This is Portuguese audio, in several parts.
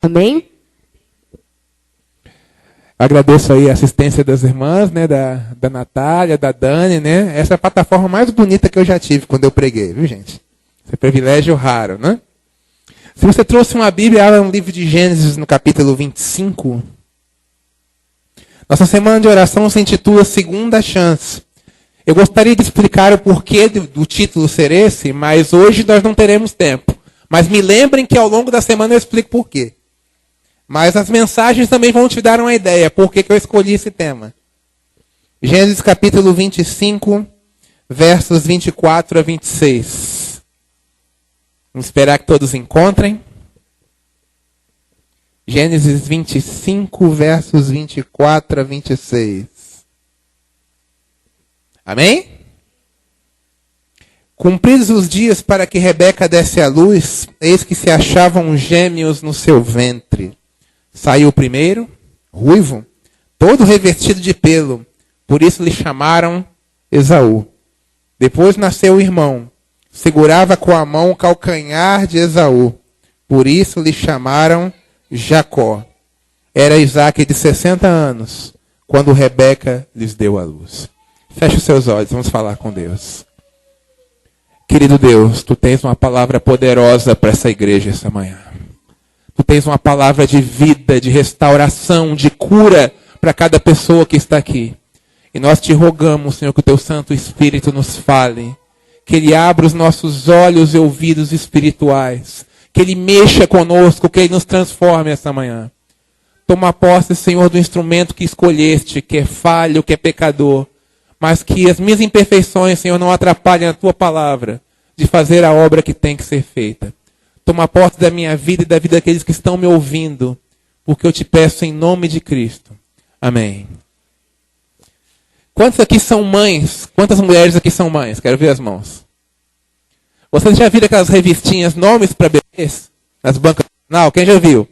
Amém? Agradeço aí a assistência das irmãs, né, da Natália, da Dani, né? Essa é a plataforma mais bonita que eu já tive quando eu preguei, viu, gente? Esse é privilégio raro, né? Se você trouxe uma Bíblia, abra no livro de Gênesis, no capítulo 25. Nossa semana de oração se intitula Segunda Chance. Eu gostaria de explicar o porquê do título ser esse, mas hoje nós não teremos tempo. Mas me lembrem que ao longo da semana eu explico por quê. Mas as mensagens também vão te dar uma ideia por que eu escolhi esse tema. Gênesis capítulo 25, versos 24 a 26. Vamos esperar que todos encontrem. Gênesis 25, versos 24 a 26. Amém? Cumpridos os dias para que Rebeca desse à luz, eis que se achavam gêmeos no seu ventre. Saiu o primeiro, ruivo, todo revestido de pelo, por isso lhe chamaram Esaú. Depois nasceu o irmão, segurava com a mão o calcanhar de Esaú, por isso lhe chamaram Jacó. Era Isaque de 60 anos, quando Rebeca lhes deu a luz. Feche os seus olhos, vamos falar com Deus. Querido Deus, Tu tens uma palavra poderosa para essa igreja essa manhã. Tu tens uma palavra de vida, de restauração, de cura para cada pessoa que está aqui. E nós te rogamos, Senhor, que o Teu Santo Espírito nos fale. Que Ele abra os nossos olhos e ouvidos espirituais. Que Ele mexa conosco, que Ele nos transforme essa manhã. Toma posse, Senhor, do instrumento que escolheste, que é falho, que é pecador. Mas que as minhas imperfeições, Senhor, não atrapalhem a Tua palavra de fazer a obra que tem que ser feita. Toma posse da minha vida e da vida daqueles que estão me ouvindo, porque eu te peço em nome de Cristo. Amém. Quantos aqui são mães? Quantas mulheres aqui são mães? Quero ver as mãos. Vocês já viram aquelas revistinhas, nomes para bebês? Nas bancas de jornal? Quem já viu?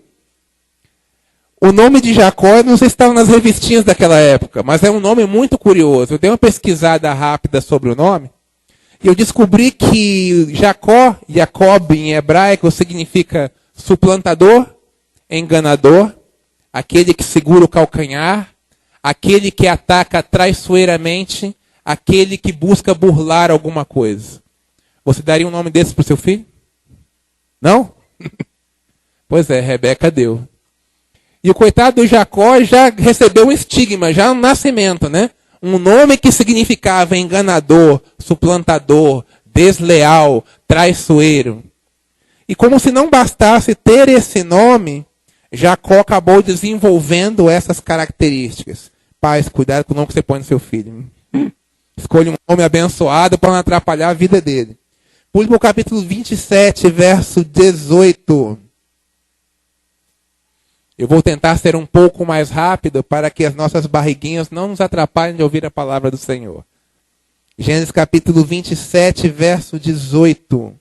O nome de Jacó, não sei se estava nas revistinhas daquela época, mas é um nome muito curioso. Eu dei uma pesquisada rápida sobre o nome. E eu descobri que Jacó, Jacob em hebraico, significa suplantador, enganador, aquele que segura o calcanhar, aquele que ataca traiçoeiramente, aquele que busca burlar alguma coisa. Você daria um nome desse para o seu filho? Não? Pois é, Rebeca deu. E o coitado do Jacó já recebeu um estigma, já no nascimento, né? Um nome que significava enganador, suplantador, desleal, traiçoeiro. E como se não bastasse ter esse nome, Jacó acabou desenvolvendo essas características. Pais, cuidado com o nome que você põe no seu filho. Escolha um nome abençoado para não atrapalhar a vida dele. Pule para o capítulo 27, verso 18. Eu vou tentar ser um pouco mais rápido para que as nossas barriguinhas não nos atrapalhem de ouvir a palavra do Senhor. Gênesis capítulo 27, verso 18.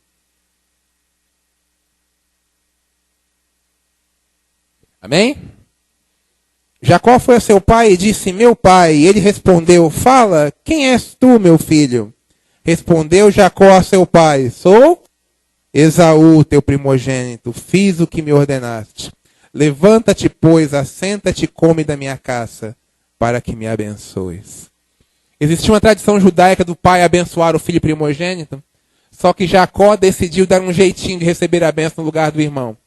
Amém? Jacó foi a seu pai e disse, meu pai. E ele respondeu, fala, quem és tu, meu filho? Respondeu Jacó a seu pai, sou Esaú, teu primogênito, fiz o que me ordenaste. Levanta-te, pois, assenta-te e come da minha caça, para que me abençoes. Existia uma tradição judaica do pai abençoar o filho primogênito, só que Jacó decidiu dar um jeitinho de receber a bênção no lugar do irmão.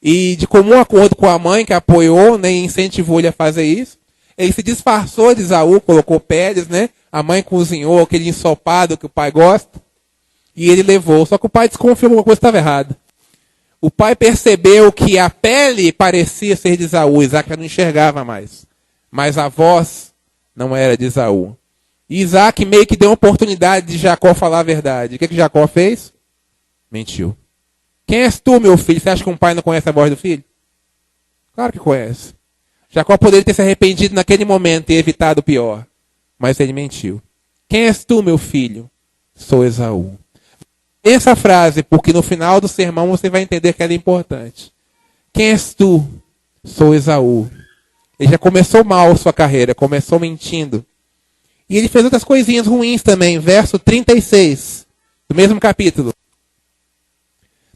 E de comum acordo com a mãe, que apoiou, né, e incentivou ele a fazer isso, ele se disfarçou de Esaú, colocou peles, né? A mãe cozinhou aquele ensopado que o pai gosta, e ele levou. Só que o pai desconfiou que alguma coisa estava errada. O pai percebeu que a pele parecia ser de Esaú, Isaac já não enxergava mais. Mas a voz não era de Esaú. E Isaac meio que deu uma oportunidade de Jacó falar a verdade. O que Jacó fez? Mentiu. Quem és tu, meu filho? Você acha que um pai não conhece a voz do filho? Claro que conhece. Jacó poderia ter se arrependido naquele momento e evitado o pior. Mas ele mentiu. Quem és tu, meu filho? Sou Esaú. Essa frase, porque no final do sermão você vai entender que ela é importante. Quem és tu? Sou Esaú. Ele já começou mal sua carreira, começou mentindo. E ele fez outras coisinhas ruins também. Verso 36, do mesmo capítulo.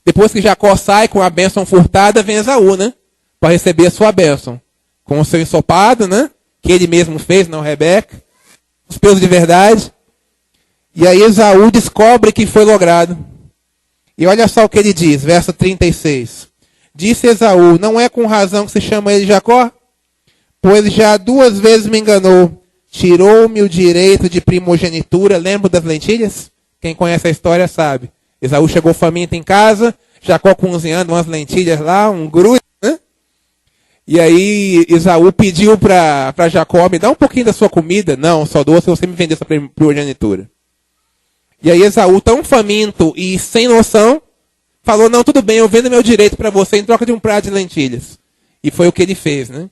Depois que Jacó sai com a bênção furtada, vem Esaú, né? para receber a sua bênção. Com o seu ensopado, né? Que ele mesmo fez, não Rebeca. Os pelos de verdade. E aí Esaú descobre que foi logrado. E olha só o que ele diz, verso 36. Disse Esaú, não é com razão que se chama ele Jacó? Pois já 2 vezes me enganou. Tirou-me o direito de primogenitura. Lembra das lentilhas? Quem conhece a história sabe. Esaú chegou faminto em casa, Jacó cozinhando umas lentilhas lá, um grude, né? E aí Esaú pediu para Jacó, me dá um pouquinho da sua comida. Não, só dou se você me vender essa primogenitura. E aí Esaú, tão faminto e sem noção, falou, não, tudo bem, eu vendo meu direito para você em troca de um prato de lentilhas. E foi o que ele fez, né?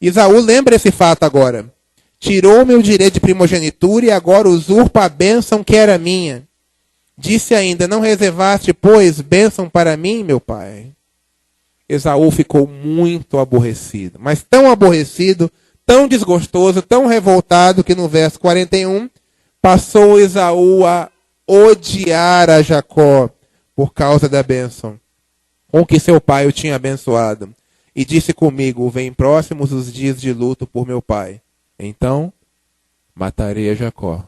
Esaú lembra esse fato agora. Tirou meu direito de primogenitura e agora usurpa a bênção que era minha. Disse ainda, não reservaste, pois, bênção para mim, meu pai? Esaú ficou muito aborrecido, mas tão aborrecido, tão desgostoso, tão revoltado, que no verso 41, passou Esaú a odiar a Jacó por causa da bênção, com que seu pai o tinha abençoado. E disse comigo, vem próximos os dias de luto por meu pai. Então, matarei a Jacó,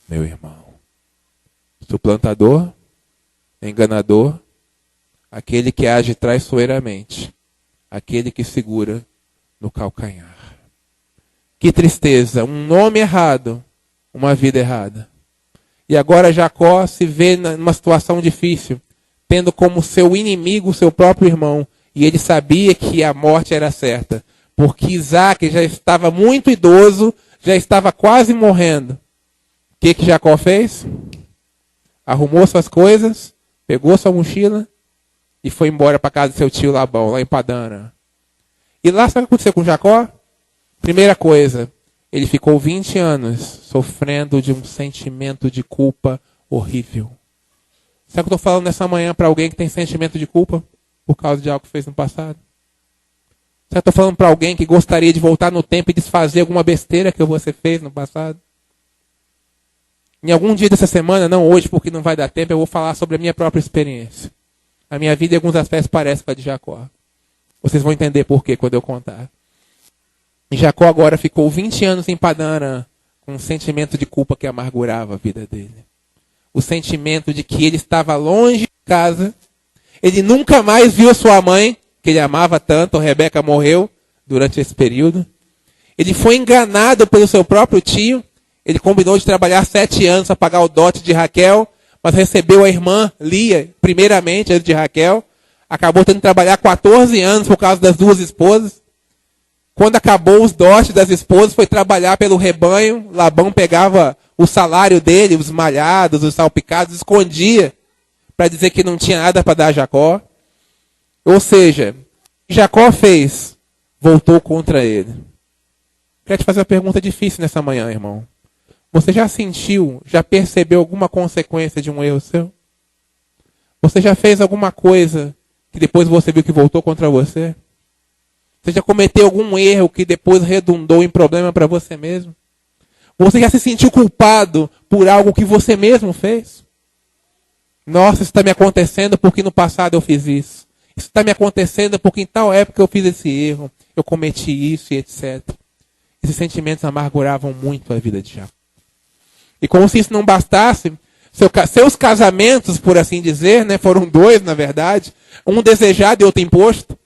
meu irmão. Suplantador, enganador, aquele que age traiçoeiramente, aquele que segura no calcanhar. Que tristeza, um nome errado, uma vida errada. E agora Jacó se vê numa situação difícil, tendo como seu inimigo o seu próprio irmão, e ele sabia que a morte era certa, porque Isaac já estava muito idoso, já estava quase morrendo. O que Jacó fez? Arrumou suas coisas, pegou sua mochila e foi embora para casa do seu tio Labão, lá em Padana. E lá, sabe o que aconteceu com Jacó? Primeira coisa, ele ficou 20 anos sofrendo de um sentimento de culpa horrível. Sabe o que eu estou falando nessa manhã para alguém que tem sentimento de culpa por causa de algo que fez no passado? Sabe o que eu estou falando para alguém que gostaria de voltar no tempo e desfazer alguma besteira que você fez no passado? Em algum dia dessa semana, não hoje porque não vai dar tempo, eu vou falar sobre a minha própria experiência. A minha vida em alguns aspectos parece com a de Jacó. Vocês vão entender por quê quando eu contar. E Jacó agora ficou 20 anos em Padã com um sentimento de culpa que amargurava a vida dele. O sentimento de que ele estava longe de casa, ele nunca mais viu sua mãe, que ele amava tanto, Rebeca morreu durante esse período. Ele foi enganado pelo seu próprio tio. Ele combinou de trabalhar 7 anos para pagar o dote de Raquel, mas recebeu a irmã Lia, primeiramente, antes de Raquel. Acabou tendo que trabalhar 14 anos por causa das 2 esposas. Quando acabou os dotes das esposas, foi trabalhar pelo rebanho. Labão pegava o salário dele, os malhados, os salpicados, escondia para dizer que não tinha nada para dar a Jacó. Ou seja, o que Jacó fez, voltou contra ele. Quero te fazer uma pergunta difícil nessa manhã, irmão. Você já sentiu, já percebeu alguma consequência de um erro seu? Você já fez alguma coisa que depois você viu que voltou contra você? Você já cometeu algum erro que depois redundou em problema para você mesmo? Você já se sentiu culpado por algo que você mesmo fez? Nossa, isso está me acontecendo porque no passado eu fiz isso. Isso está me acontecendo porque em tal época eu fiz esse erro. Eu cometi isso e etc. Esses sentimentos amarguravam muito a vida de Jacó. E como se isso não bastasse, seus casamentos, por assim dizer, né, foram 2, na verdade, um desejado e outro imposto.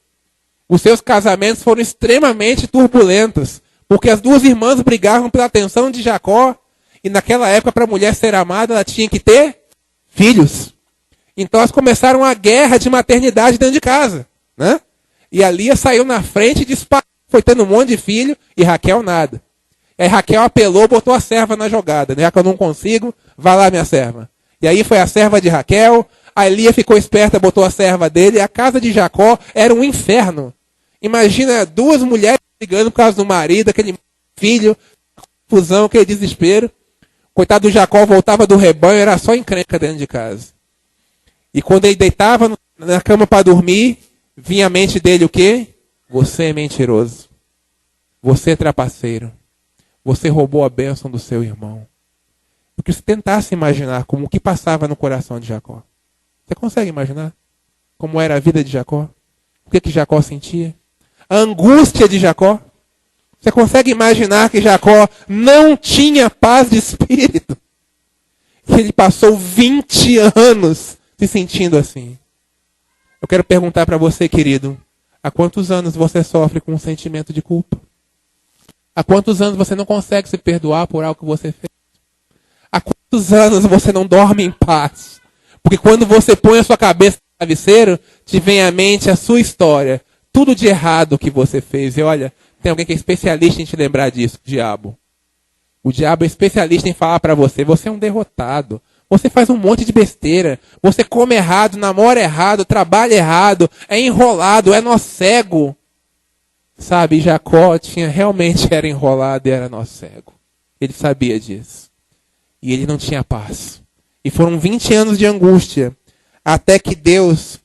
Os seus casamentos foram extremamente turbulentos, porque as 2 irmãs brigavam pela atenção de Jacó, e naquela época, para a mulher ser amada, ela tinha que ter filhos. Então elas começaram a guerra de maternidade dentro de casa, né? E a Lia saiu na frente e disparou, foi tendo um monte de filho, e Raquel nada. Aí Raquel apelou, botou a serva na jogada. Já que eu não consigo, vai lá minha serva. E aí foi a serva de Raquel, a Lia ficou esperta, botou a serva dele, e a casa de Jacó era um inferno. Imagina 2 mulheres brigando por causa do marido, aquele filho, confusão, aquele desespero. Coitado do Jacó, voltava do rebanho, era só encrenca dentro de casa. E quando ele deitava na cama para dormir, vinha a mente dele o quê? Você é mentiroso. Você é trapaceiro. Você roubou a bênção do seu irmão. Porque se tentasse imaginar como o que passava no coração de Jacó. Você consegue imaginar como era a vida de Jacó? O que Jacó sentia? A angústia de Jacó. Você consegue imaginar que Jacó não tinha paz de espírito? Que ele passou 20 anos se sentindo assim. Eu quero perguntar para você, querido, há quantos anos você sofre com um sentimento de culpa? Há quantos anos você não consegue se perdoar por algo que você fez? Há quantos anos você não dorme em paz? Porque quando você põe a sua cabeça no travesseiro, te vem à mente a sua história. Tudo de errado que você fez. E olha, tem alguém que é especialista em te lembrar disso, o diabo. O diabo é especialista em falar para você, você é um derrotado. Você faz um monte de besteira. Você come errado, namora errado, trabalha errado, é enrolado, é nó cego. Sabe, Jacó realmente era enrolado e era nó cego. Ele sabia disso. E ele não tinha paz. E foram 20 anos de angústia, até que Deus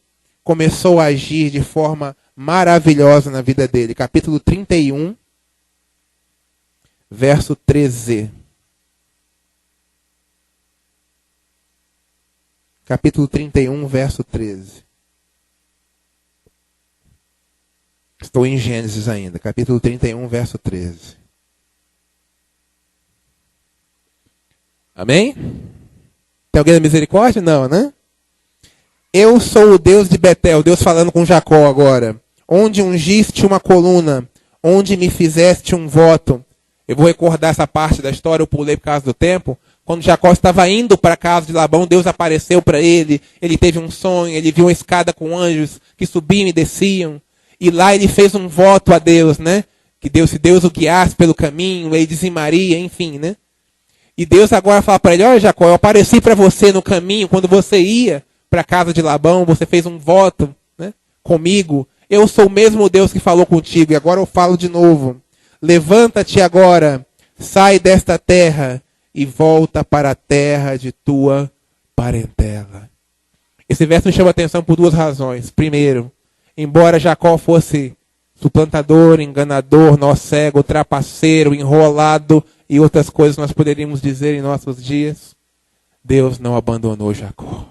começou a agir de forma maravilhosa na vida dele. Capítulo 31, verso 13. Capítulo 31, verso 13. Estou em Gênesis ainda. Capítulo 31, verso 13. Amém? Tem alguém da misericórdia? Não, né? Eu sou o Deus de Betel. Deus falando com Jacó agora. Onde ungiste uma coluna. Onde me fizeste um voto. Eu vou recordar essa parte da história. Eu pulei por causa do tempo. Quando Jacó estava indo para a casa de Labão, Deus apareceu para ele. Ele teve um sonho. Ele viu uma escada com anjos que subiam e desciam. E lá ele fez um voto a Deus, né? Que Deus, se Deus o guiasse pelo caminho, ele dizimaria, enfim, né? E Deus agora fala para ele, olha Jacó, eu apareci para você no caminho, quando você ia para a casa de Labão, você fez um voto, né, comigo. Eu sou o mesmo Deus que falou contigo, e agora eu falo de novo. Levanta-te agora, sai desta terra e volta para a terra de tua parentela. Esse verso me chama a atenção por duas razões. Primeiro, embora Jacó fosse suplantador, enganador, nó cego, trapaceiro, enrolado e outras coisas nós poderíamos dizer em nossos dias, Deus não abandonou Jacó.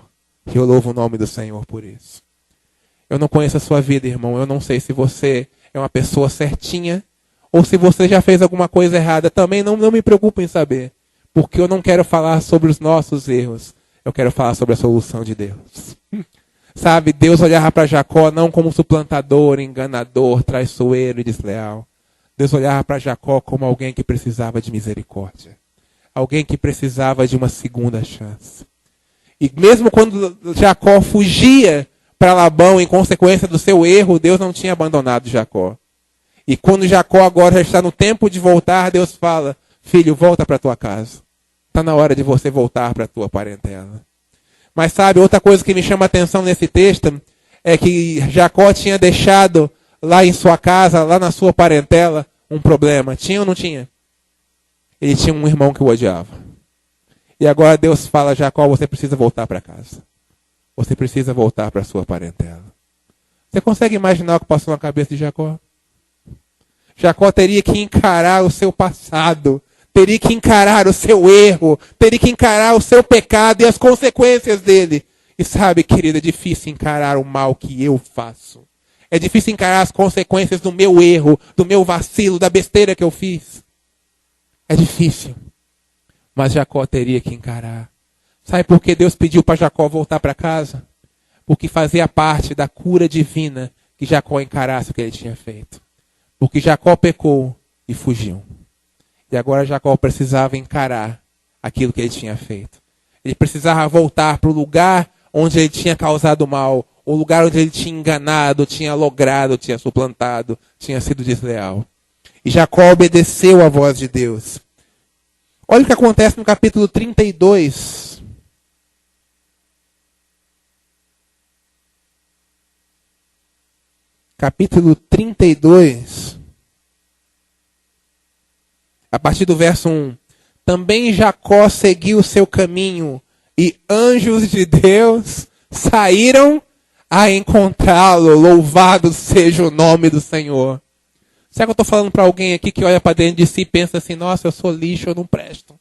E eu louvo o nome do Senhor por isso. Eu não conheço a sua vida, irmão. Eu não sei se você é uma pessoa certinha ou se você já fez alguma coisa errada. Também não me preocupo em saber. Porque eu não quero falar sobre os nossos erros. Eu quero falar sobre a solução de Deus. Sabe, Deus olhava para Jacó não como suplantador, enganador, traiçoeiro e desleal. Deus olhava para Jacó como alguém que precisava de misericórdia. Alguém que precisava de uma segunda chance. E mesmo quando Jacó fugia para Labão em consequência do seu erro, Deus não tinha abandonado Jacó. E quando Jacó agora já está no tempo de voltar, Deus fala, filho, volta para tua casa. Está na hora de você voltar para a tua parentela. Mas sabe, outra coisa que me chama a atenção nesse texto é que Jacó tinha deixado lá em sua casa, lá na sua parentela, um problema. Tinha ou não tinha? Ele tinha um irmão que o odiava. E agora Deus fala, Jacó, você precisa voltar para casa. Você precisa voltar para a sua parentela. Você consegue imaginar o que passou na cabeça de Jacó? Jacó teria que encarar o seu passado. Teria que encarar o seu erro. Teria que encarar o seu pecado e as consequências dele. E sabe, querido, é difícil encarar o mal que eu faço. É difícil encarar as consequências do meu erro, do meu vacilo, da besteira que eu fiz. É difícil. Mas Jacó teria que encarar. Sabe por que Deus pediu para Jacó voltar para casa? Porque fazia parte da cura divina que Jacó encarasse o que ele tinha feito. Porque Jacó pecou e fugiu. E agora Jacó precisava encarar aquilo que ele tinha feito. Ele precisava voltar para o lugar onde ele tinha causado mal. O lugar onde ele tinha enganado, tinha logrado, tinha suplantado, tinha sido desleal. E Jacó obedeceu à voz de Deus. Olha o que acontece no capítulo 32. Capítulo 32. A partir do verso 1. Também Jacó seguiu o seu caminho, e anjos de Deus saíram a encontrá-lo. Louvado seja o nome do Senhor. Será que eu estou falando para alguém aqui que olha para dentro de si e pensa assim, nossa, eu sou lixo, eu não presto.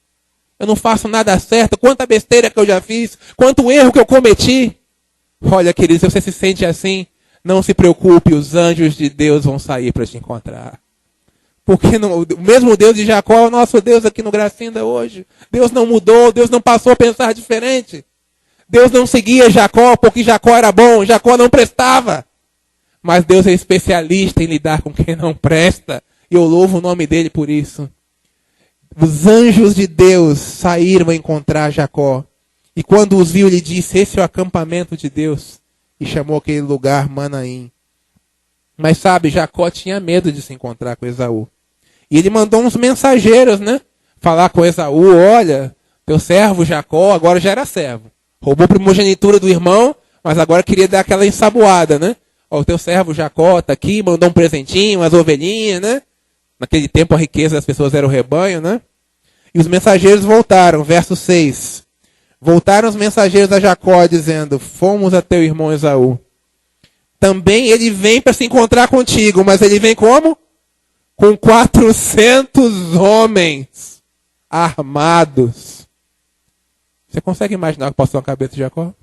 Eu não faço nada certo, quanta besteira que eu já fiz, quanto erro que eu cometi. Olha, querido, se você se sente assim, Não se preocupe, os anjos de Deus vão sair para te encontrar. Porque o mesmo Deus de Jacó é o nosso Deus aqui no Gracinda hoje. Deus não mudou, Deus não passou a pensar diferente. Deus não seguia Jacó porque Jacó era bom, Jacó não prestava. Mas Deus é especialista em lidar com quem não presta. E eu louvo o nome dele por isso. Os anjos de Deus saíram a encontrar Jacó. E quando os viu, ele disse, esse é o acampamento de Deus. E chamou aquele lugar Manaim. Mas sabe, Jacó tinha medo de se encontrar com Esaú. E ele mandou uns mensageiros, né? Falar com Esaú, olha, teu servo Jacó agora já era servo. Roubou a primogenitura do irmão, mas agora queria dar aquela ensaboada, né? Ó, o teu servo Jacó tá aqui, mandou um presentinho, umas ovelhinhas, né? Naquele tempo a riqueza das pessoas era o rebanho, né? E os mensageiros voltaram, verso 6. Voltaram os mensageiros a Jacó, dizendo, fomos a teu irmão Esaú. Também ele vem para se encontrar contigo, mas ele vem como? Com 400 homens armados. Você consegue imaginar o que passou na cabeça de Jacó?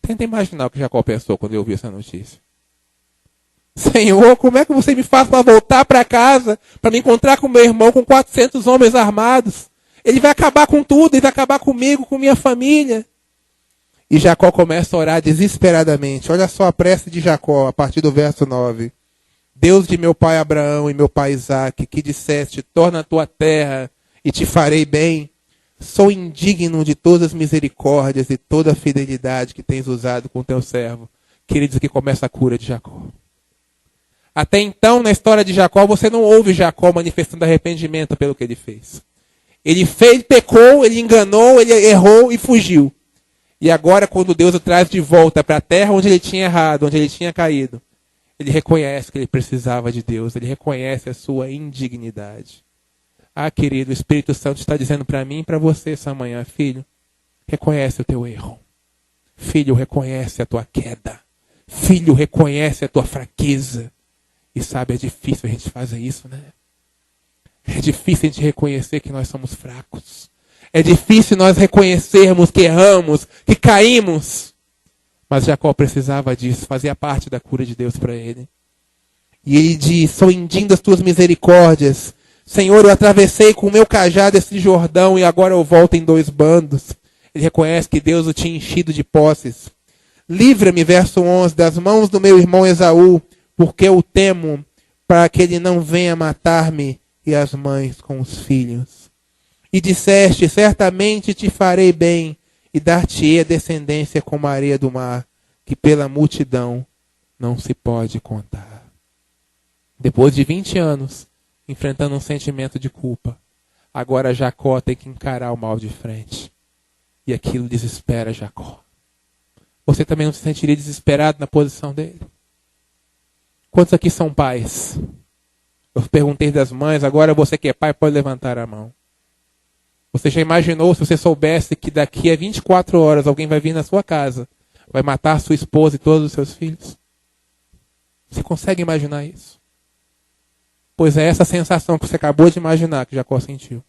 Tenta imaginar o que Jacó pensou quando ele ouviu essa notícia. Senhor, como é que você me faz para voltar para casa, para me encontrar com meu irmão com 400 homens armados? Ele vai acabar com tudo, ele vai acabar comigo, com minha família. E Jacó começa a orar desesperadamente. Olha só a prece de Jacó, a partir do verso 9. Deus de meu pai Abraão e meu pai Isaque, que disseste, torna a tua terra e te farei bem. Sou indigno de todas as misericórdias e toda a fidelidade que tens usado com teu servo. Queridos, aqui começa a cura de Jacó. Até então, na história de Jacó, você não ouve Jacó manifestando arrependimento pelo que ele fez. Ele pecou, ele enganou, ele errou e fugiu. E agora, quando Deus o traz de volta para a terra onde ele tinha errado, onde ele tinha caído, ele reconhece que ele precisava de Deus, ele reconhece a sua indignidade. Ah, querido, o Espírito Santo está dizendo para mim e para você essa manhã, filho, reconhece o teu erro. Filho, reconhece a tua queda. Filho, reconhece a tua fraqueza. E sabe, é difícil a gente fazer isso, né? É difícil a gente reconhecer que nós somos fracos. É difícil nós reconhecermos que erramos, que caímos. Mas Jacó precisava disso, fazia parte da cura de Deus para ele. E ele diz, sou indigno das tuas misericórdias. Senhor, eu atravessei com o meu cajado esse Jordão e agora eu volto em 2 bandos. Ele reconhece que Deus o tinha enchido de posses. Livra-me, verso 11, das mãos do meu irmão Esaú, porque eu temo para que ele não venha matar-me e as mães com os filhos. E disseste, certamente te farei bem e dar-te-ei a descendência como a areia do mar, que pela multidão não se pode contar. Depois de 20 anos, enfrentando um sentimento de culpa, agora Jacó tem que encarar o mal de frente. E aquilo desespera Jacó. Você também não se sentiria desesperado na posição dele? Quantos aqui são pais? Eu perguntei das mães, agora você que é pai pode levantar a mão. Você já imaginou se você soubesse que daqui a 24 horas alguém vai vir na sua casa, vai matar sua esposa e todos os seus filhos? Você consegue imaginar isso? Pois é essa sensação que você acabou de imaginar que Jacó sentiu.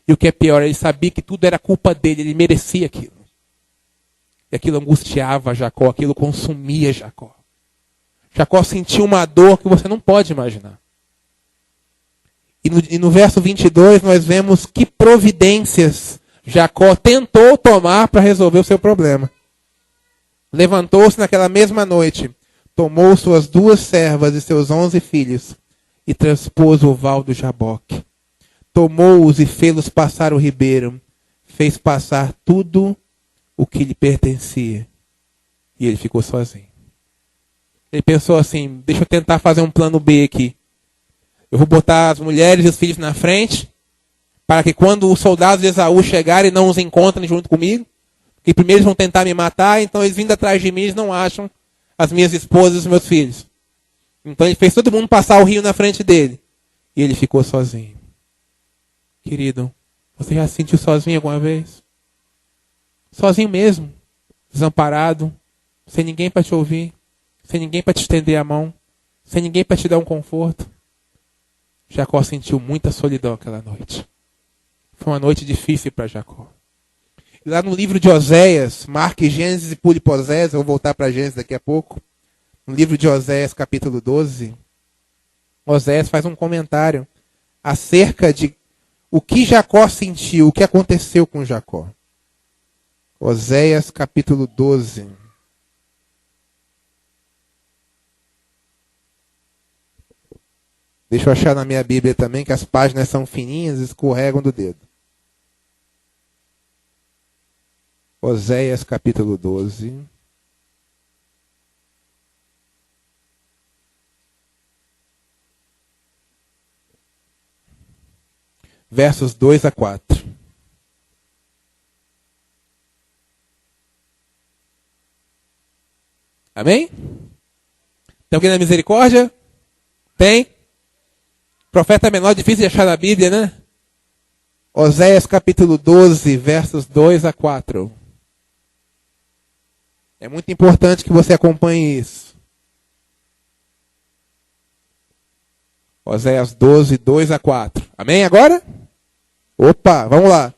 E o que é pior, ele sabia que tudo era culpa dele, ele merecia aquilo. E aquilo angustiava Jacó, aquilo consumia Jacó. Jacó sentiu uma dor que você não pode imaginar. E no verso 22 nós vemos que providências Jacó tentou tomar para resolver o seu problema. Levantou-se naquela mesma noite, tomou suas 2 servas e seus 11 filhos e transpôs o val do Jaboque. Tomou-os e fê-los passar o ribeiro, fez passar tudo o que lhe pertencia. E ele ficou sozinho. Ele pensou assim, deixa eu tentar fazer um plano B aqui. Eu vou botar as mulheres e os filhos na frente, para que quando os soldados de Esaú chegarem, não os encontrem junto comigo. Porque primeiro eles vão tentar me matar, então eles vindo atrás de mim, eles não acham as minhas esposas e os meus filhos. Então ele fez todo mundo passar o rio na frente dele. E ele ficou sozinho. Querido, você já se sentiu sozinho alguma vez? Sozinho mesmo, desamparado, sem ninguém para te ouvir, sem ninguém para te estender a mão, sem ninguém para te dar um conforto. Jacó sentiu muita solidão aquela noite. Foi uma noite difícil para Jacó. E lá no livro de Oséias, marque Gênesis e pule para Oséias, eu vou voltar para Gênesis daqui a pouco. no livro de Oséias, capítulo 12, Oséias faz um comentário acerca de o que Jacó sentiu, o que aconteceu com Jacó. Oséias, capítulo 12. Deixa eu achar na minha Bíblia também, que as páginas são fininhas e escorregam do dedo. Oséias, capítulo 12. Versos 2 a 4. Amém? Tem alguém na misericórdia? Tem? Profeta menor, difícil de achar na Bíblia, né? Oséias capítulo 12, versos 2 a 4. É muito importante que você acompanhe isso. Oséias 12, 2 a 4. Amém agora? Opa, vamos lá.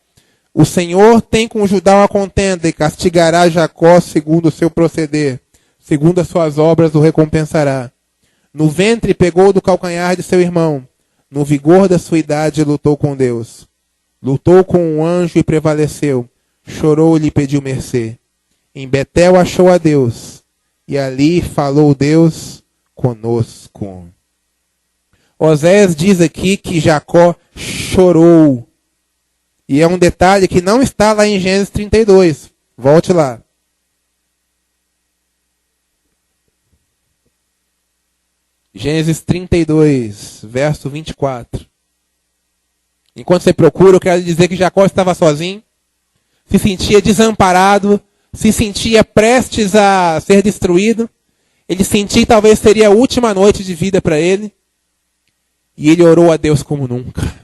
O Senhor tem com Judá uma contenda e castigará Jacó segundo o seu proceder. Segundo as suas obras o recompensará. No ventre pegou do calcanhar de seu irmão. No vigor da sua idade lutou com Deus. Lutou com um anjo e prevaleceu. Chorou e lhe pediu mercê. Em Betel achou a Deus. E ali falou Deus conosco. Oséias diz aqui que Jacó chorou. E é um detalhe que não está lá em Gênesis 32. Volte lá. Gênesis 32, verso 24. Enquanto você procura, eu quero dizer que Jacó estava sozinho, se sentia desamparado, se sentia prestes a ser destruído. Ele sentia que talvez seria a última noite de vida para ele. E ele orou a Deus como nunca.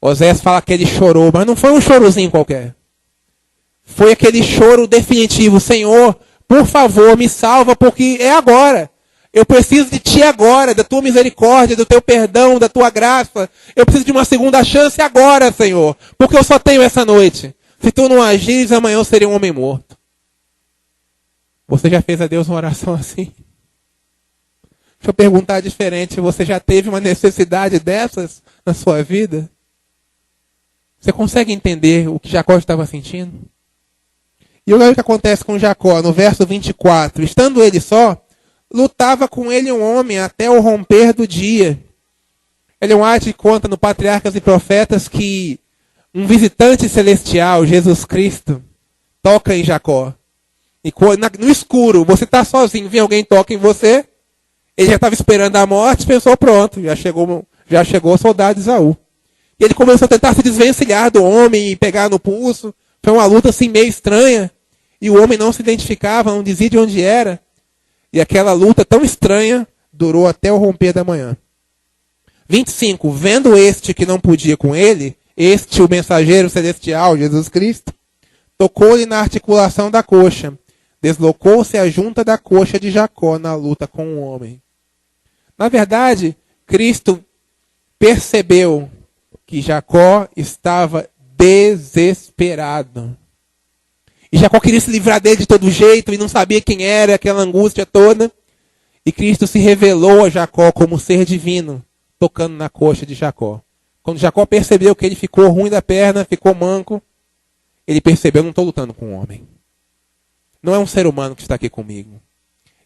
Oséias fala que ele chorou, mas não foi um chorozinho qualquer. Foi aquele choro definitivo. Senhor, por favor, me salva, porque é agora. Eu preciso de ti agora, da tua misericórdia, do teu perdão, da tua graça. Eu preciso de uma segunda chance agora, Senhor. Porque eu só tenho essa noite. Se tu não agires, amanhã eu serei um homem morto. Você já fez a Deus uma oração assim? Deixa eu perguntar diferente. Você já teve uma necessidade dessas na sua vida? Você consegue entender o que Jacó estava sentindo? E olha o que acontece com Jacó, no verso 24. Estando ele só, lutava com ele um homem até o romper do dia. Ellen White conta no Patriarcas e Profetas que um visitante celestial, Jesus Cristo, toca em Jacó. E no escuro, você está sozinho, vem alguém toca em você, ele já estava esperando a morte, pensou, pronto, já chegou o soldado de Esaú. E ele começou a tentar se desvencilhar do homem e pegar no pulso. Foi uma luta assim meio estranha. E o homem não se identificava, não dizia de onde era. E aquela luta tão estranha durou até o romper da manhã. 25. Vendo este que não podia com ele, este, o mensageiro celestial, Jesus Cristo, tocou-lhe na articulação da coxa. Deslocou-se a junta da coxa de Jacó na luta com o homem. Na verdade, Cristo percebeu que Jacó estava desesperado. E Jacó queria se livrar dele de todo jeito e não sabia quem era, aquela angústia toda. E Cristo se revelou a Jacó como ser divino, tocando na coxa de Jacó. Quando Jacó percebeu que ele ficou ruim da perna, ficou manco, ele percebeu, não estou lutando com um homem. Não é um ser humano que está aqui comigo.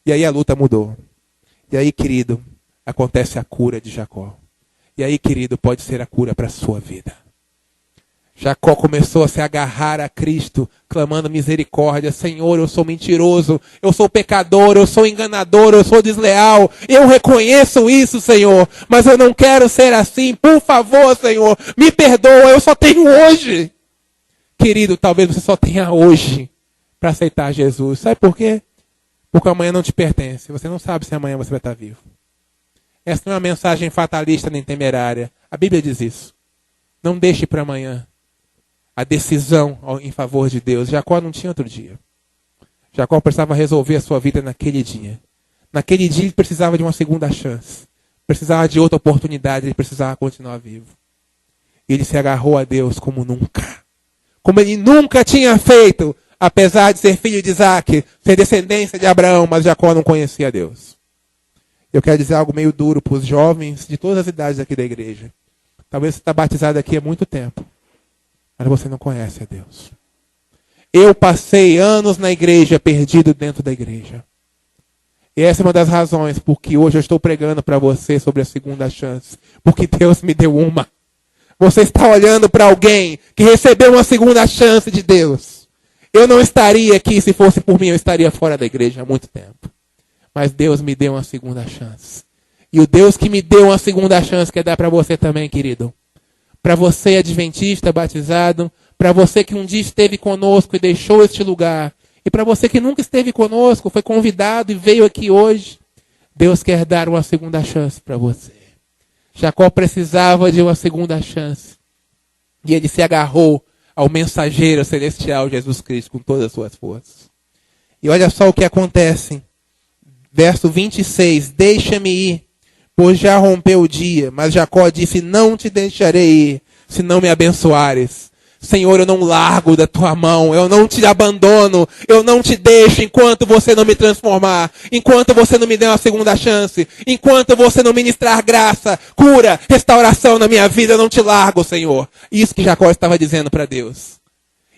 E aí a luta mudou. E aí, querido, acontece a cura de Jacó. E aí, querido, pode ser a cura para a sua vida. Jacó começou a se agarrar a Cristo, clamando misericórdia. Senhor, eu sou mentiroso, eu sou pecador, eu sou enganador, eu sou desleal. Eu reconheço isso, Senhor, mas eu não quero ser assim. Por favor, Senhor, me perdoa, eu só tenho hoje. Querido, talvez você só tenha hoje para aceitar Jesus. Sabe por quê? Porque amanhã não te pertence. Você não sabe se amanhã você vai estar vivo. Essa não é uma mensagem fatalista nem temerária. A Bíblia diz isso. Não deixe para amanhã a decisão em favor de Deus. Jacó não tinha outro dia. Jacó precisava resolver a sua vida naquele dia. Naquele dia ele precisava de uma segunda chance. Precisava de outra oportunidade. Ele precisava continuar vivo. Ele se agarrou a Deus como nunca. Como ele nunca tinha feito apesar de ser filho de Isaac, ser descendência de Abraão, mas Jacó não conhecia Deus. Eu quero dizer algo meio duro para os jovens de todas as idades aqui da igreja. Talvez você está batizado aqui há muito tempo, mas você não conhece a Deus. Eu passei anos na igreja, perdido dentro da igreja. E essa é uma das razões porque hoje eu estou pregando para você sobre a segunda chance. Porque Deus me deu uma. Você está olhando para alguém que recebeu uma segunda chance de Deus. Eu não estaria aqui, se fosse por mim, eu estaria fora da igreja há muito tempo. Mas Deus me deu uma segunda chance. E o Deus que me deu uma segunda chance quer dar para você também, querido. Para você, adventista, batizado. Para você que um dia esteve conosco e deixou este lugar. E para você que nunca esteve conosco, foi convidado e veio aqui hoje. Deus quer dar uma segunda chance para você. Jacó precisava de uma segunda chance. E ele se agarrou ao mensageiro celestial Jesus Cristo com todas as suas forças. E olha só o que acontece. Verso 26. Deixa-me ir, pois já rompeu o dia. Mas Jacó disse, não te deixarei ir, se não me abençoares. Senhor, eu não largo da tua mão, eu não te abandono, eu não te deixo enquanto você não me transformar, enquanto você não me der uma segunda chance, enquanto você não ministrar graça, cura, restauração na minha vida, eu não te largo, Senhor. Isso que Jacó estava dizendo para Deus.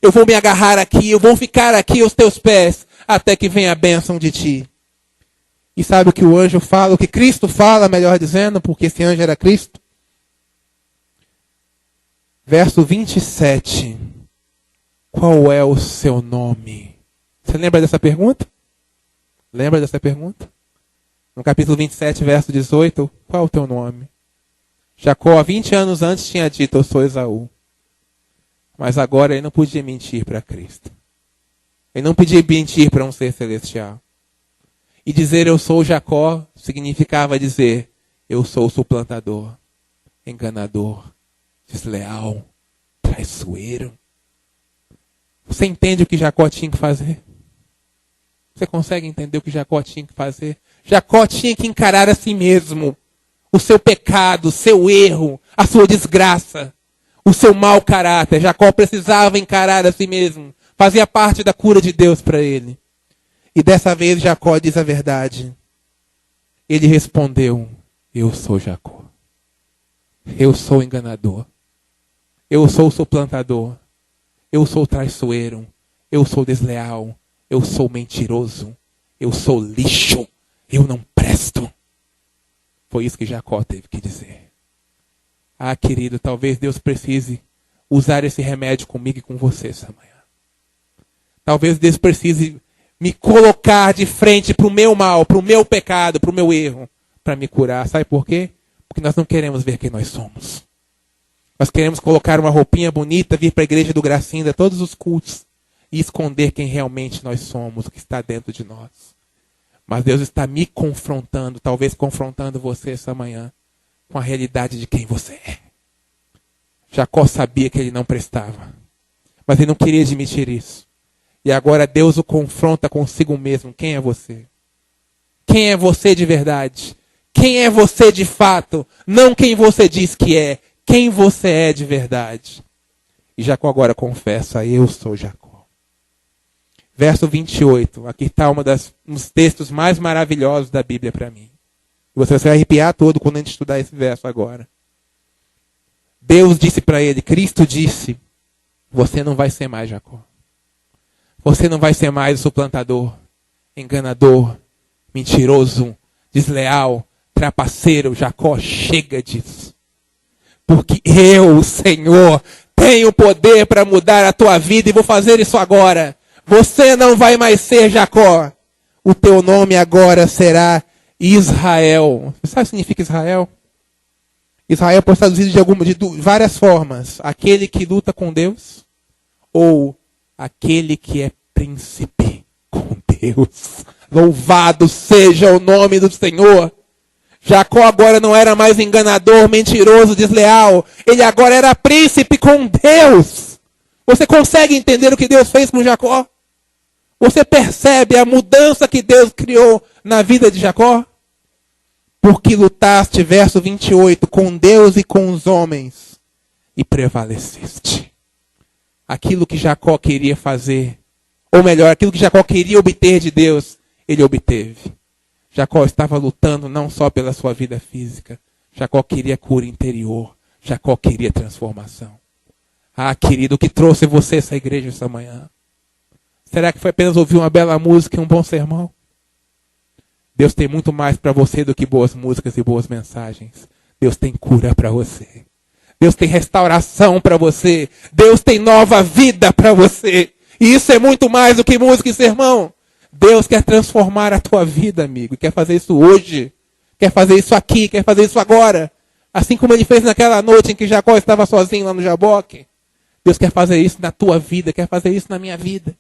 Eu vou me agarrar aqui, eu vou ficar aqui aos teus pés, até que venha a bênção de ti. E sabe o que o anjo fala, o que Cristo fala, melhor dizendo, porque esse anjo era Cristo? Verso 27. Qual é o seu nome? Você lembra dessa pergunta? Lembra dessa pergunta? No capítulo 27, verso 18. Qual é o teu nome? Jacó, 20 anos antes, tinha dito, eu sou Esaú. Mas agora ele não podia mentir para Cristo. Ele não podia mentir para um ser celestial. E dizer eu sou Jacó significava dizer eu sou suplantador, enganador, desleal, traiçoeiro. Você entende o que Jacó tinha que fazer? Você consegue entender o que Jacó tinha que fazer? Jacó tinha que encarar a si mesmo. O seu pecado, o seu erro, a sua desgraça, o seu mau caráter. Jacó precisava encarar a si mesmo. Fazia parte da cura de Deus para ele. E dessa vez Jacó diz a verdade. Ele respondeu, eu sou Jacó. Eu sou enganador. Eu sou suplantador. Eu sou traiçoeiro. Eu sou desleal. Eu sou mentiroso. Eu sou lixo. Eu não presto. Foi isso que Jacó teve que dizer. Ah, querido, talvez Deus precise usar esse remédio comigo e com você essa manhã. Talvez Deus precise me colocar de frente para o meu mal, para o meu pecado, para o meu erro, para me curar. Sabe por quê? Porque nós não queremos ver quem nós somos. Nós queremos colocar uma roupinha bonita, vir para a igreja do Gracinda, todos os cultos, e esconder quem realmente nós somos, o que está dentro de nós. Mas Deus está me confrontando, talvez confrontando você essa manhã, com a realidade de quem você é. Jacó sabia que ele não prestava, mas ele não queria admitir isso. E agora Deus o confronta consigo mesmo. Quem é você? Quem é você de verdade? Quem é você de fato? Não quem você diz que é. Quem você é de verdade? E Jacó agora confessa, eu sou Jacó. Verso 28. Aqui está um dos textos mais maravilhosos da Bíblia para mim. Você vai arrepiar todo quando a gente estudar esse verso agora. Deus disse para ele, Cristo disse, você não vai ser mais Jacó. Você não vai ser mais o suplantador, enganador, mentiroso, desleal, trapaceiro. Jacó, chega disso. Porque eu, o Senhor, tenho poder para mudar a tua vida e vou fazer isso agora. Você não vai mais ser Jacó. O teu nome agora será Israel. Você sabe o que significa Israel? Israel pode ser traduzido de várias formas. Aquele que luta com Deus ou aquele que é príncipe com Deus. Louvado seja o nome do Senhor. Jacó agora não era mais enganador, mentiroso, desleal. Ele agora era príncipe com Deus. Você consegue entender o que Deus fez com Jacó? Você percebe a mudança que Deus criou na vida de Jacó? Porque lutaste, verso 28, com Deus e com os homens e prevaleceste. Aquilo que Jacó queria fazer, Ou melhor, aquilo que Jacó queria obter de Deus, ele obteve. Jacó estava lutando não só pela sua vida física. Jacó queria cura interior. Jacó queria transformação. Ah, querido, o que trouxe você a essa igreja essa manhã? Será que foi apenas ouvir uma bela música e um bom sermão? Deus tem muito mais para você do que boas músicas e boas mensagens. Deus tem cura para você. Deus tem restauração para você. Deus tem nova vida para você. E isso é muito mais do que música e sermão. Deus quer transformar a tua vida, amigo. Quer fazer isso hoje. Quer fazer isso aqui. Quer fazer isso agora. Assim como ele fez naquela noite em que Jacó estava sozinho lá no Jaboque. Deus quer fazer isso na tua vida. Quer fazer isso na minha vida.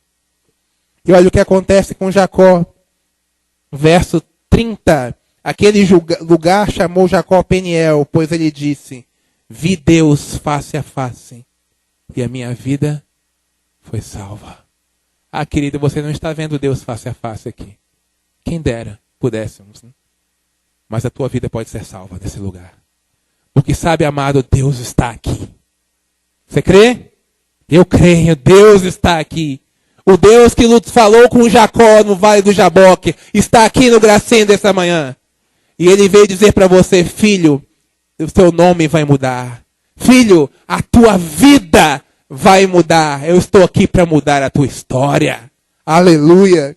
E olha o que acontece com Jacó. Verso 30. Aquele lugar chamou Jacó Peniel, pois ele disse: vi Deus face a face, e a minha vida foi salva. Ah, querido, você não está vendo Deus face a face aqui. Quem dera pudéssemos, né? Mas a tua vida pode ser salva nesse lugar. Porque sabe, amado, Deus está aqui. Você crê? Eu creio, Deus está aqui. O Deus que falou com Jacó no Vale do Jaboque está aqui no Gracendo essa manhã. E ele veio dizer para você: filho, o seu nome vai mudar. Filho, a tua vida vai mudar. Eu estou aqui para mudar a tua história. Aleluia.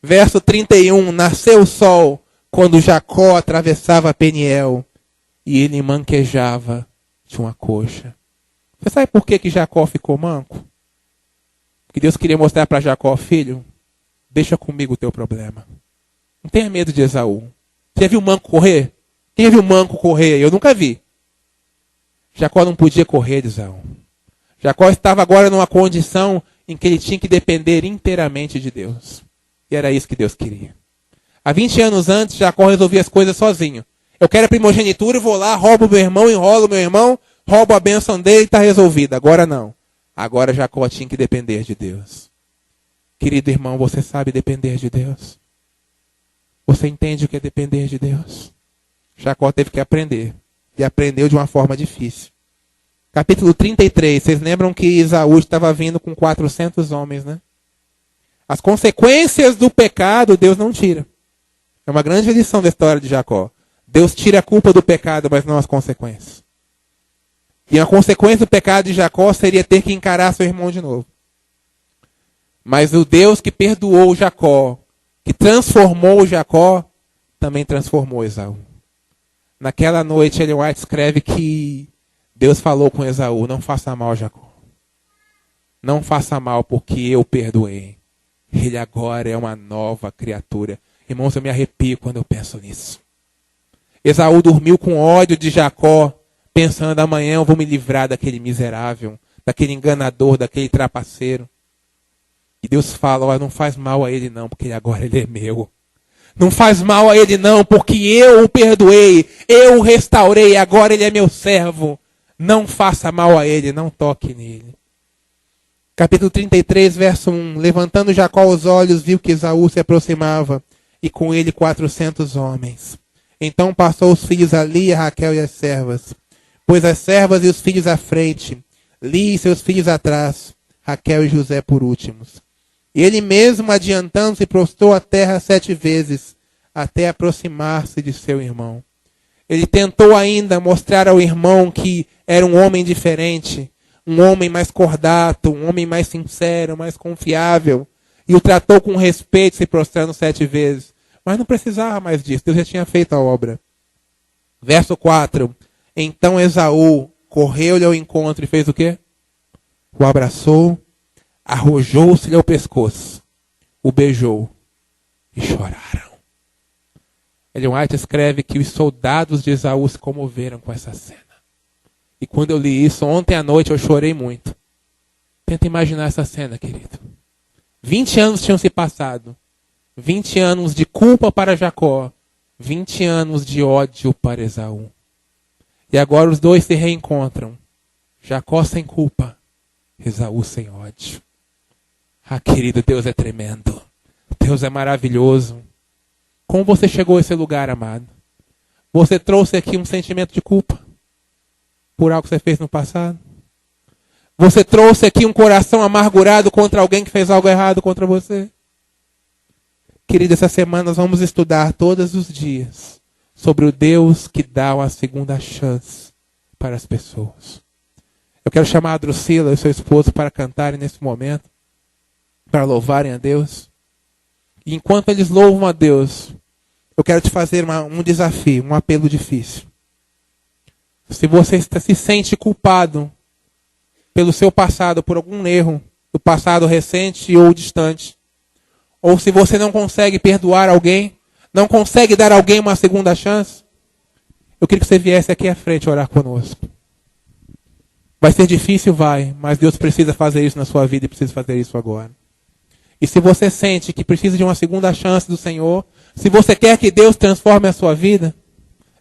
Verso 31. Nasceu o sol quando Jacó atravessava Peniel e ele manquejava de uma coxa. Você sabe por que Jacó ficou manco? Porque Deus queria mostrar para Jacó: filho, deixa comigo o teu problema. Não tenha medo de Esaú. Você já viu o manco correr? Quem já viu o manco correr? Eu nunca vi. Jacó não podia correr de Esaú. Jacó estava agora numa condição em que ele tinha que depender inteiramente de Deus. E era isso que Deus queria. Há 20 anos antes, Jacó resolvia as coisas sozinho. Eu quero a primogenitura, eu vou lá, roubo meu irmão, enrolo meu irmão, roubo a bênção dele e está resolvido. Agora não. Agora Jacó tinha que depender de Deus. Querido irmão, você sabe depender de Deus? Você entende o que é depender de Deus? Jacó teve que aprender. E aprendeu de uma forma difícil. Capítulo 33. Vocês lembram que Esaú estava vindo com 400 homens, né? As consequências do pecado, Deus não tira. É uma grande lição da história de Jacó. Deus tira a culpa do pecado, mas não as consequências. E a consequência do pecado de Jacó seria ter que encarar seu irmão de novo. Mas o Deus que perdoou Jacó, que transformou Jacó, também transformou Esaú. Naquela noite, Ellen White escreve que Deus falou com Esaú: não faça mal, Jacó. Não faça mal, porque eu perdoei. Ele agora é uma nova criatura. Irmãos, eu me arrepio quando eu penso nisso. Esaú dormiu com ódio de Jacó, pensando: amanhã eu vou me livrar daquele miserável, daquele enganador, daquele trapaceiro. E Deus fala: olha, não faz mal a ele não, porque agora ele é meu. Não faz mal a ele não, porque eu o perdoei, eu o restaurei, agora ele é meu servo. Não faça mal a ele, não toque nele. Capítulo 33, verso 1. Levantando Jacó os olhos, viu que Esaú se aproximava, e com ele 400 homens. Então passou os filhos a Lia, Raquel e as servas. Pôs as servas e os filhos à frente, Lia e seus filhos atrás, Raquel e José por últimos. E ele mesmo, adiantando-se, prostrou a terra 7 vezes, até aproximar-se de seu irmão. Ele tentou ainda mostrar ao irmão que era um homem diferente, um homem mais cordato, um homem mais sincero, mais confiável, e o tratou com respeito, se prostrando 7 vezes. Mas não precisava mais disso, Deus já tinha feito a obra. Verso 4. Então Esaú correu-lhe ao encontro e fez o quê? O abraçou, arrojou-se-lhe ao pescoço, o beijou e choraram. Ellen White escreve que os soldados de Esaú se comoveram com essa cena. E quando eu li isso, ontem à noite eu chorei muito. Tenta imaginar essa cena, querido. 20 anos tinham se passado. 20 anos de culpa para Jacó. 20 anos de ódio para Esaú. E agora os dois se reencontram. Jacó sem culpa, Esaú sem ódio. Ah, querido, Deus é tremendo. Deus é maravilhoso. Como você chegou a esse lugar, amado? Você trouxe aqui um sentimento de culpa por algo que você fez no passado? Você trouxe aqui um coração amargurado contra alguém que fez algo errado contra você? Querido, essa semana nós vamos estudar todos os dias sobre o Deus que dá uma segunda chance para as pessoas. Eu quero chamar a Drusila e seu esposo para cantarem nesse momento, para louvarem a Deus. E enquanto eles louvam a Deus, eu quero te fazer um desafio, um apelo difícil. Se você se sente culpado pelo seu passado, por algum erro do passado recente ou distante, ou se você não consegue perdoar alguém, não consegue dar a alguém uma segunda chance, eu queria que você viesse aqui à frente orar conosco. Vai ser difícil, vai, mas Deus precisa fazer isso na sua vida e precisa fazer isso agora. E se você sente que precisa de uma segunda chance do Senhor, se você quer que Deus transforme a sua vida,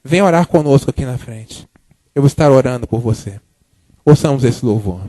vem orar conosco aqui na frente. Eu vou estar orando por você. Ouçamos esse louvor.